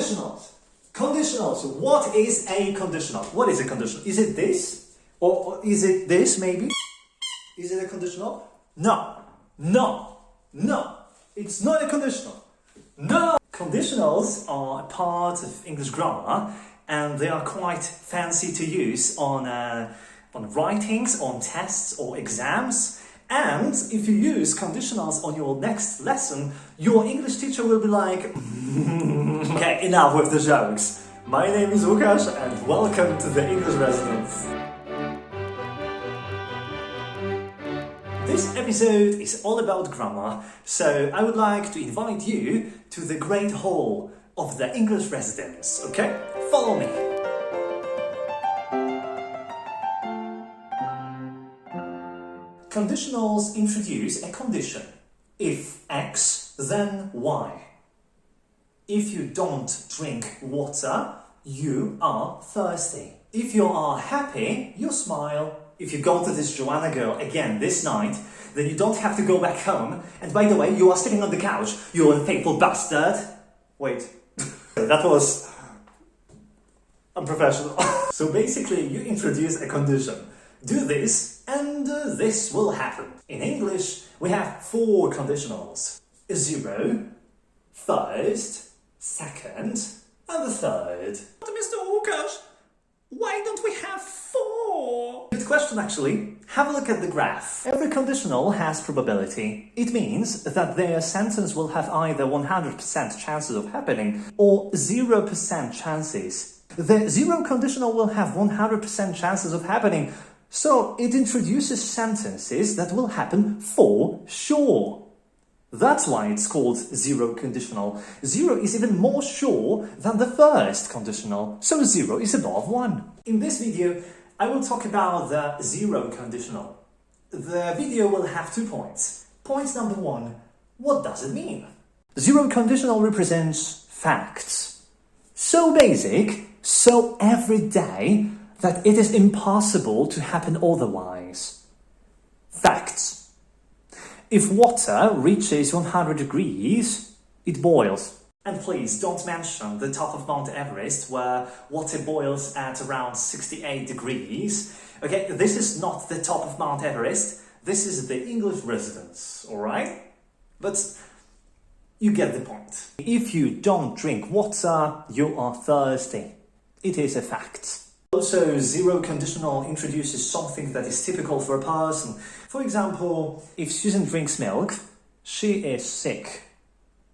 Conditionals. Conditionals. What is a conditional? What is a conditional? Is it this? Or is it this maybe? Is it a conditional? No. No. No. It's not a conditional. No. Conditionals are a part of English grammar and they are quite fancy to use on writings, on tests or exams. And if you use conditionals on your next lesson, your English teacher will be like, okay, enough with the jokes. My name is Łukasz and welcome to the English Residence. This episode is all about grammar, so I would like to invite you to the great hall of the English Residence, okay? Follow me. Conditionals introduce a condition. If X, then Y. If you don't drink water, you are thirsty. If you are happy, you smile. If you go to this Joanna girl again this night, then you don't have to go back home. And by the way, you are sitting on the couch, you unfaithful bastard. Wait, that was unprofessional. So basically, you introduce a condition. Do this, and this will happen. In English, we have 4 conditionals. 0, first, second, and the third. But Mr. Łukasz, why don't we have 4? Good question, actually. Have a look at the graph. Every conditional has probability. It means that their sentence will have either 100% chances of happening or 0% chances. The 0 conditional will have 100% chances of happening. So it introduces sentences that will happen for sure. That's why it's called 0 conditional. 0 is even more sure than the first conditional, so 0 is above 1. In this video, I will talk about the 0 conditional. The video will have 2 points. Point number 1, what does it mean? 0 conditional represents facts. So basic, so everyday, that it is impossible to happen otherwise. Facts. If water reaches 100 degrees, it boils. And please don't mention the top of Mount Everest where water boils at around 68 degrees. Okay, this is not the top of Mount Everest. This is the English Residence, alright? But you get the point. If you don't drink water, you are thirsty. It is a fact. Also, 0 conditional introduces something that is typical for a person. For example, if Susan drinks milk, she is sick.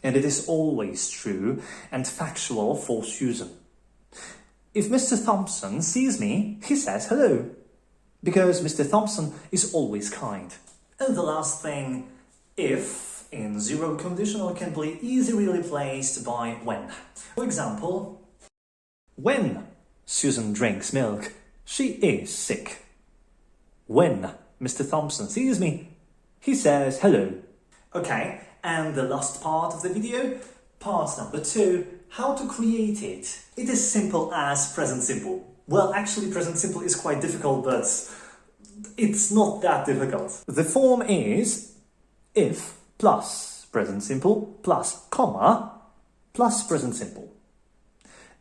And it is always true and factual for Susan. If Mr. Thompson sees me, he says hello. Because Mr. Thompson is always kind. And the last thing, if in 0 conditional can be easily replaced by when. For example, when Susan drinks milk, she is sick. When Mr. Thompson sees me, he says hello. Okay, and the last part of the video, part number 2, how to create it. It is simple as present simple. Well, actually present simple is quite difficult, but it's not that difficult. The form is if plus present simple plus comma plus present simple.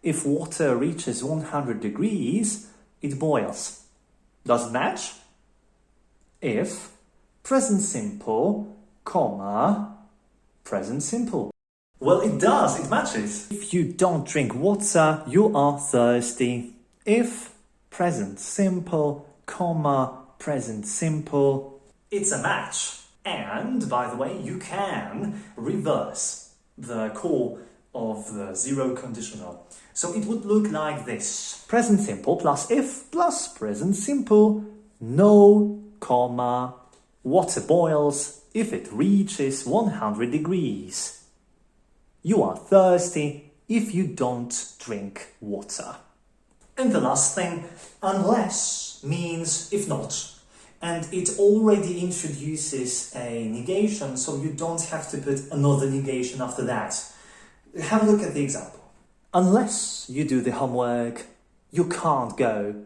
If water reaches 100 degrees, it boils. Does it match? If present simple, comma, present simple. Well, it does, it matches. If you don't drink water, you are thirsty. If present simple, comma, present simple. It's a match. And, by the way, you can reverse the core of the 0 conditional. So it would look like this. Present simple plus if plus present simple. No, comma. Water boils if it reaches 100 degrees. You are thirsty if you don't drink water. And the last thing, unless means if not. And it already introduces a negation, so you don't have to put another negation after that. Have a look at the example. Unless you do the homework, you can't go.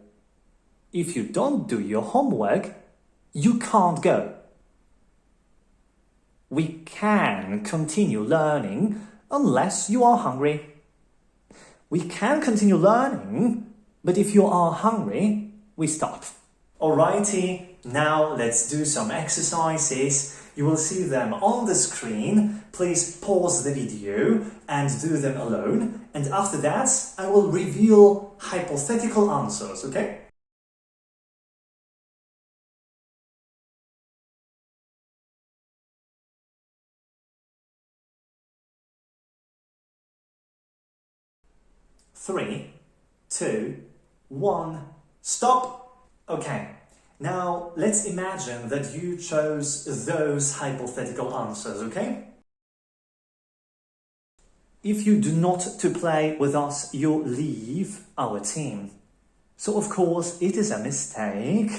If you don't do your homework, you can't go. We can continue learning unless you are hungry. We can continue learning, but if you are hungry, we stop. Alrighty, now let's do some exercises. You will see them on the screen. Please pause the video and do them alone. And after that, I will reveal hypothetical answers, okay? Three, two, one, stop! Okay, now let's imagine that you chose those hypothetical answers, okay? If you do not to play with us, you leave our team. So of course it is a mistake.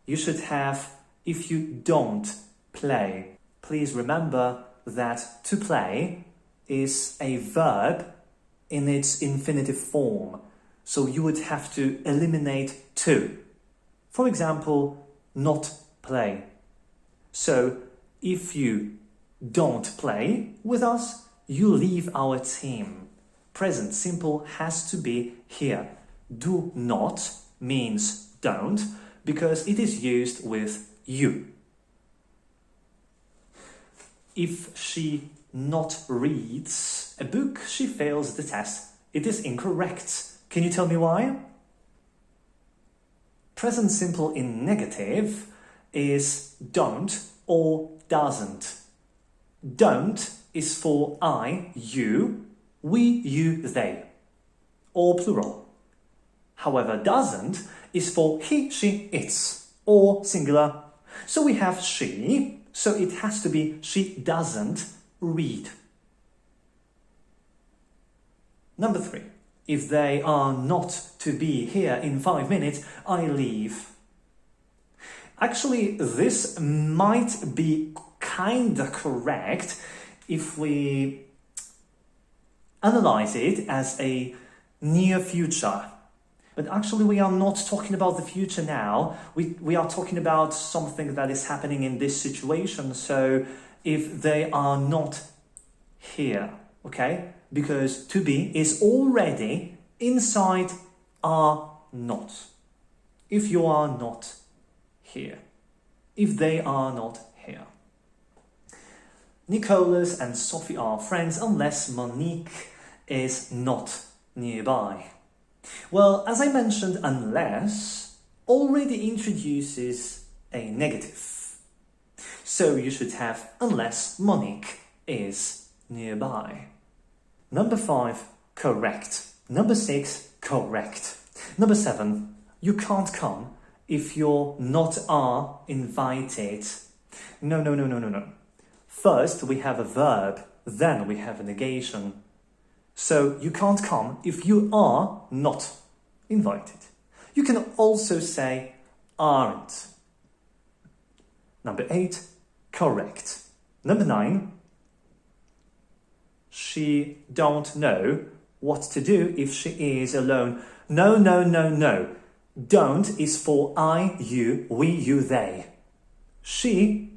You should have if you don't play. Please remember that to play is a verb in its infinitive form. So you would have to eliminate to. For example, not play. So if you don't play with us, you leave our team. Present simple has to be here. Do not means don't because it is used with you. If she not reads a book, she fails the test. It is incorrect. Can you tell me why? Present simple in negative is don't or doesn't. Don't is for I, you, we, you, they, or plural. However, doesn't is for he, she, its, or singular. So we have she, so it has to be she doesn't read. Number 3. If they are not to be here in 5 minutes, I leave. Actually, this might be kinda correct if we analyze it as a near future. But actually we are not talking about the future now. We are talking about something that is happening in this situation. So if they are not here, okay? Because to be is already inside are not. If you are not here. If they are not here. Nicholas and Sophie are friends unless Monique is not nearby. Well, as I mentioned, unless already introduces a negative. So you should have unless Monique is nearby. Number 5, correct. Number 6, correct. Number 7, you can't come if you're not are invited. No. First, we have a verb, then we have a negation. So you can't come if you are not invited. You can also say aren't. Number 8, correct. Number 9, she don't know what to do if she is alone. No. Don't is for I, you, we, you, they. She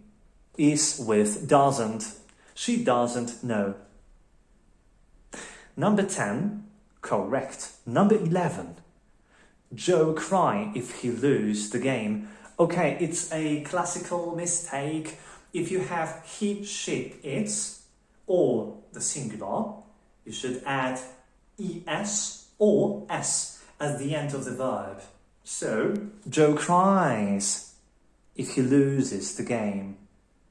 is with doesn't. She doesn't know. Number 10, correct. Number 11, Joe cry if he lose the game. Okay, it's a classical mistake. If you have he, she, its, or the singular, you should add es or s at the end of the verb. So, Joe cries if he loses the game.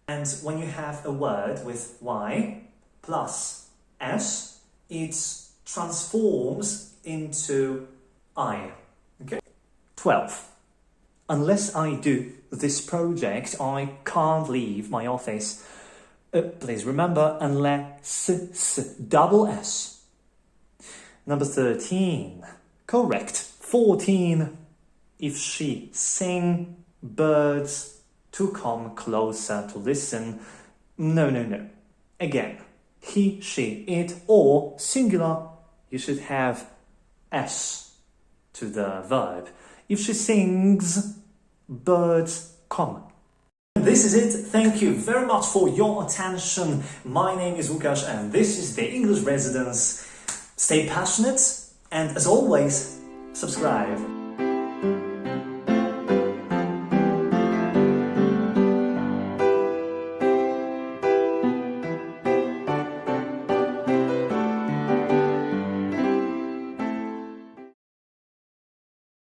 And when you have a word with y plus s, it transforms into I. Okay? 12. Unless I do this project, I can't leave my office. Please remember, unless double S. Number 13. Correct. 14. If she sing birds to come closer to listen. No. Again. He, she, it, or singular, you should have S to the verb. If she sings, birds come. This is it. Thank you very much for your attention. My name is Łukasz and this is the English Residence. Stay passionate And as always, subscribe.